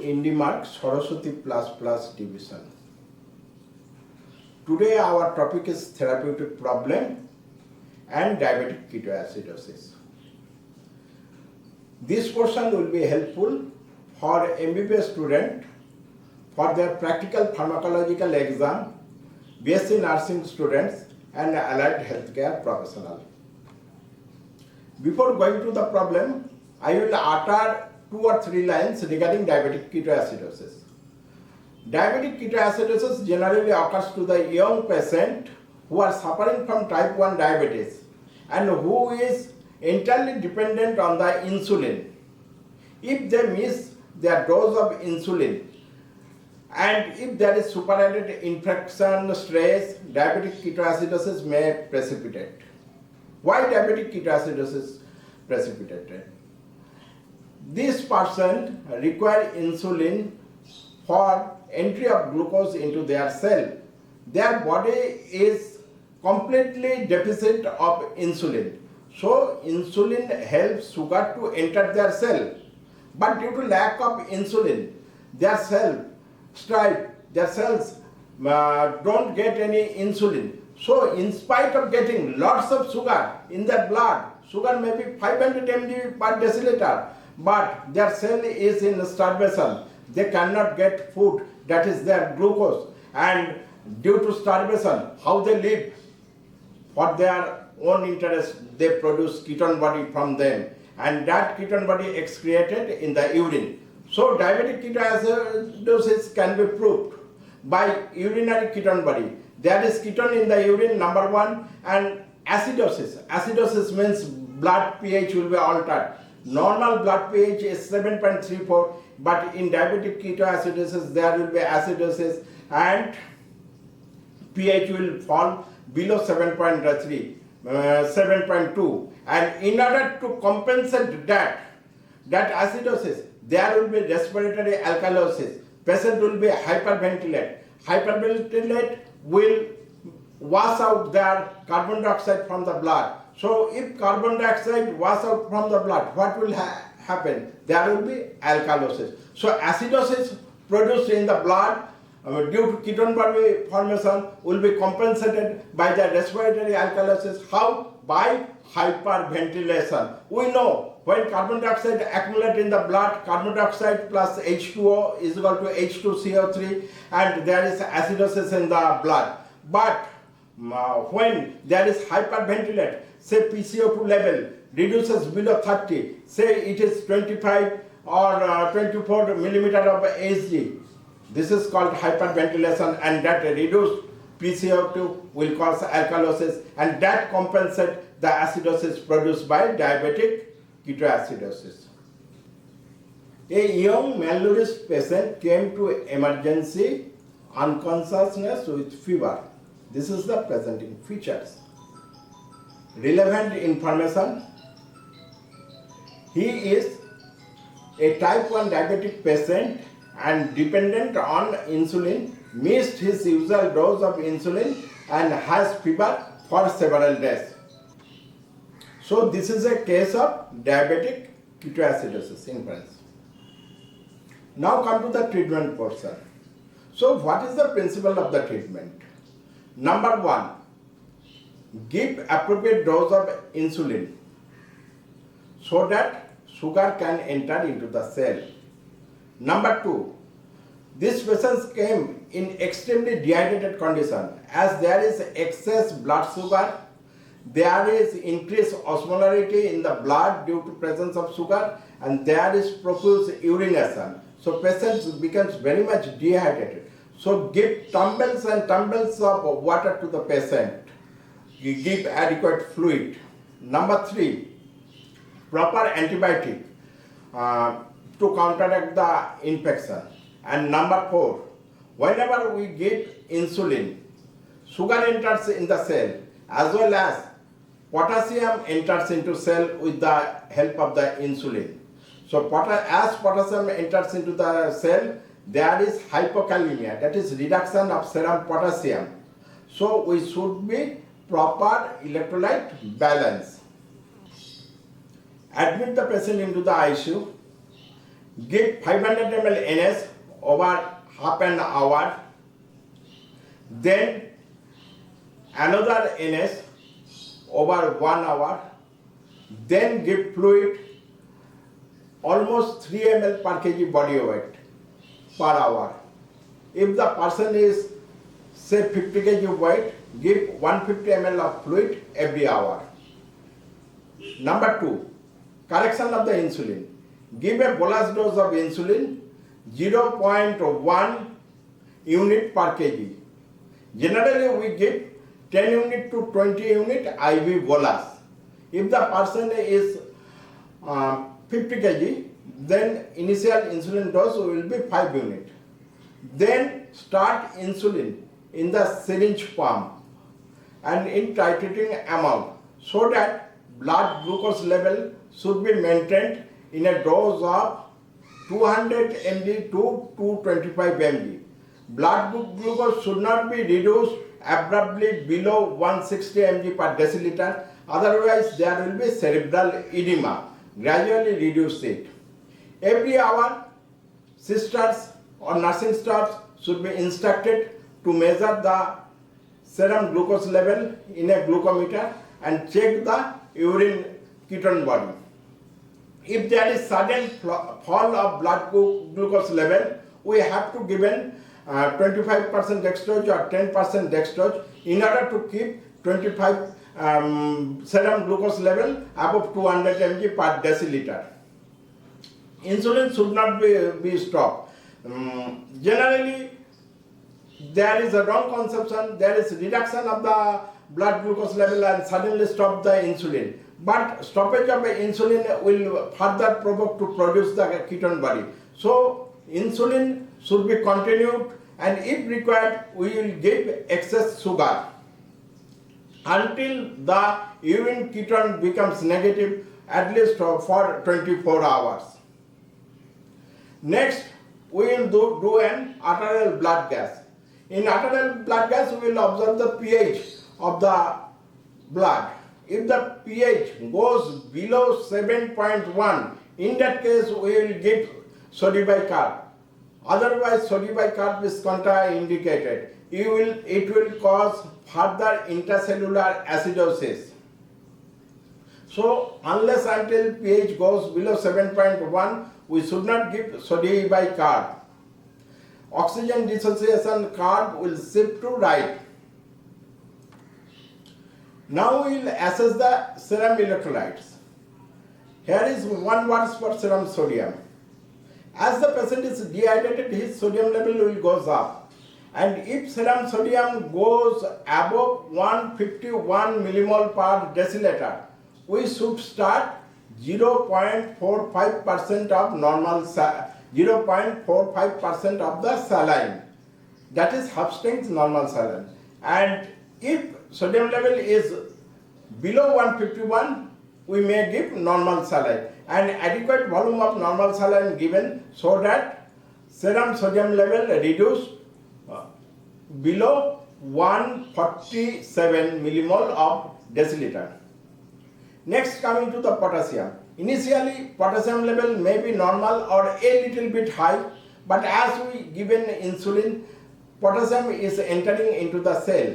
indimark Saraswati division. Today our topic is therapeutic problem and diabetic ketoacidosis. This portion will be helpful for MBBS student for their practical pharmacological exam, BSc nursing students and allied healthcare professionals. Before going to the problem, I will utter 2 or 3 lines regarding diabetic ketoacidosis. Diabetic ketoacidosis generally occurs to the young patient who are suffering from type 1 diabetes and who is entirely dependent on the insulin. If they miss their dose of insulin and if there is superadded infection, stress, diabetic ketoacidosis may precipitate. Why diabetic ketoacidosis precipitated? This person require insulin for entry of glucose into their cell. Their body is completely deficit of insulin. So insulin helps sugar to enter their cell. But due to lack of insulin, their cells don't get any insulin. So in spite of getting lots of sugar in their blood, sugar may be 500 mg per deciliter, but their cell is in starvation. They cannot get food, that is their glucose. And due to starvation, how they live? For their own interest, they produce ketone body from them. And that ketone body is excreted in the urine. So diabetic ketoacidosis can be proved by urinary ketone body. There is ketone in the urine, number 1, and acidosis. Acidosis means blood pH will be altered. Normal blood pH is 7.34, but in diabetic ketoacidosis there will be acidosis and pH will fall below 7.3, 7.2. And in order to compensate that acidosis, there will be respiratory alkalosis. Patient will be hyperventilate. Hyperventilate will wash out their carbon dioxide from the blood. So if carbon dioxide wash out from the blood, what will happen? There will be alkalosis. So acidosis produced in the blood due to ketone body formation will be compensated by the respiratory alkalosis. How? By hyperventilation. We know when carbon dioxide accumulates in the blood, carbon dioxide plus H2O is equal to H2CO3 and there is acidosis in the blood. But when there is hyperventilate, say PCO2 level reduces below 30, say it is 25 or 24 millimeter of Hg. This is called hyperventilation, and that reduced PCO2 will cause alkalosis, and that compensates the acidosis produced by diabetic ketoacidosis. A young malnourished patient came to emergency unconsciousness with fever. This is the presenting features. Relevant information. He is a type 1 diabetic patient and dependent on insulin, missed his usual dose of insulin and has fever for several days. So this is a case of diabetic ketoacidosis in France. Now come to the treatment portion. So what is the principle of the treatment? Number 1, give appropriate dose of insulin so that sugar can enter into the cell. Number 2, these patients came in extremely dehydrated condition. As there is excess blood sugar, there is increased osmolarity in the blood due to presence of sugar, and there is profuse urination. So patients becomes very much dehydrated. So give tumbles and tumbles of water to the patient. You give adequate fluid. Number 3, proper antibiotic to counteract the infection. And number 4, whenever we give insulin, sugar enters in the cell as well as potassium enters into cell with the help of the insulin. So as potassium enters into the cell, there is hypokalemia, that is reduction of serum potassium. So we should be proper electrolyte balance. Admit the patient into the ICU. give 500 ml NS over half an hour, then another NS over 1 hour, then give fluid almost 3 ml per kg body weight per hour. If the person is say 50 kg weight, give 150 ml of fluid every hour. Number 2, correction of the insulin. Give a bolus dose of insulin 0.1 unit per kg. Generally we give 10 unit to 20 unit IV bolus. If the person is 50 kg, then initial insulin dose will be 5 unit. Then start insulin in the syringe pump and in titrating amount so that blood glucose level should be maintained in a dose of 200 mg to 225 mg. Blood glucose should not be reduced abruptly below 160 mg per deciliter, otherwise there will be cerebral edema. Gradually reduce it. Every hour, sisters or nursing staff should be instructed to measure the serum glucose level in a glucometer and check the urine ketone body. If there is sudden fall of blood glucose level, we have to give 25% dextrose or 10% dextrose in order to keep 25 serum glucose level above 200 mg per deciliter. Insulin should not be stopped. Generally, there is a wrong conception. There is reduction of the blood glucose level and suddenly stop the insulin. But stoppage of insulin will further provoke to produce the ketone body. So insulin should be continued, and if required, we will give excess sugar until the urine ketone becomes negative, at least for 24 hours. Next, we will do an arterial blood gas. In arterial blood gas, we will observe the pH of the blood. If the pH goes below 7.1, in that case, we will give sodium bicarb. Otherwise, sodium bicarb is contraindicated. It will cause further intracellular acidosis. So, unless until pH goes below 7.1, we should not give sodium bicarb. Oxygen dissociation curve will shift to right. Now we will assess the serum electrolytes. Here is one word for serum sodium. As the patient is dehydrated, his sodium level will goes up. And if serum sodium goes above 151 millimole per deciliter, we should start 0.45% of normal 0.45% of the saline. That is half strength normal saline. And if sodium level is below 151, we may give normal saline, and adequate volume of normal saline given so that serum sodium level reduced below 147 millimole of deciliter. Next, coming to the potassium. Initially, potassium level may be normal or a little bit high, but as we given insulin, potassium is entering into the cell.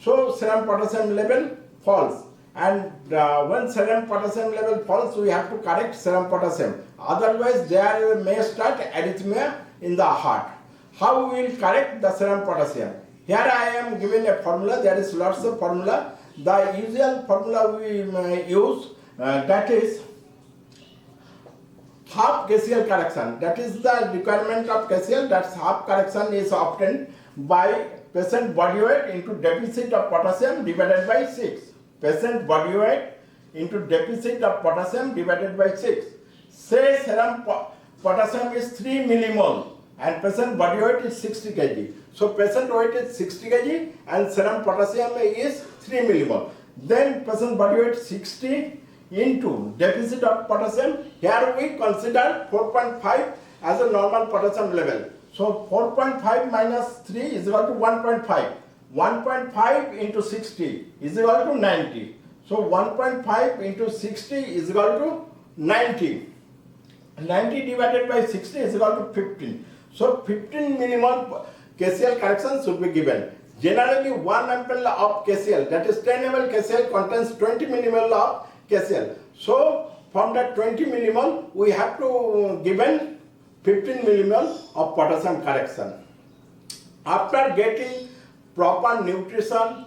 So serum potassium level falls, and when serum potassium level falls, we have to correct serum potassium. Otherwise, there may start arrhythmia in the heart. How we will correct the serum potassium? Here I am given a formula. There is lots of formula. The usual formula we use, that is half KCl correction. That is the requirement of KCl. That's half correction is obtained by patient body weight into deficit of potassium divided by 6. Patient body weight into deficit of potassium divided by 6. Say serum potassium is 3 millimole and patient body weight is 60 kg. So patient weight is 60 kg and serum potassium is 3 millimole. Then patient body weight 60 into deficit of potassium. Here we consider 4.5 as a normal potassium level. So 4.5 minus 3 is equal to 1.5. 1.5 into 60 is equal to 90. So 1.5 into 60 is equal to 90. 90 divided by 60 is equal to 15. So 15 millimole KCl correction should be given. Generally 1 ml of KCl, that is 10 ml KCl contains 20 millimole of KCl. So from that 20 millimole we have to given 15 millimole of potassium correction. After getting proper nutrition,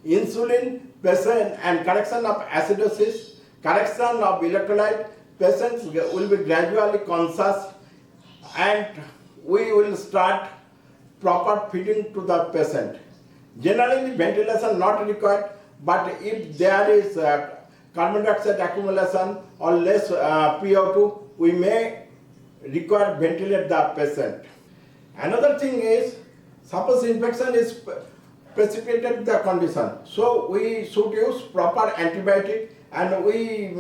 insulin, patient and correction of acidosis, correction of electrolyte, patients will be gradually conscious and we will start proper feeding to the patient. Generally ventilation not required, but if there is carbon dioxide accumulation or less PO2, we may require ventilate the patient. Another thing is, suppose infection is precipitated the condition, so we should use proper antibiotic and we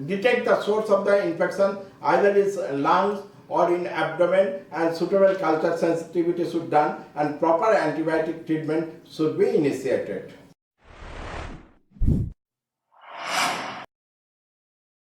detect the source of the infection, either is lungs or in abdomen, and suitable culture sensitivity should done and proper antibiotic treatment should be initiated.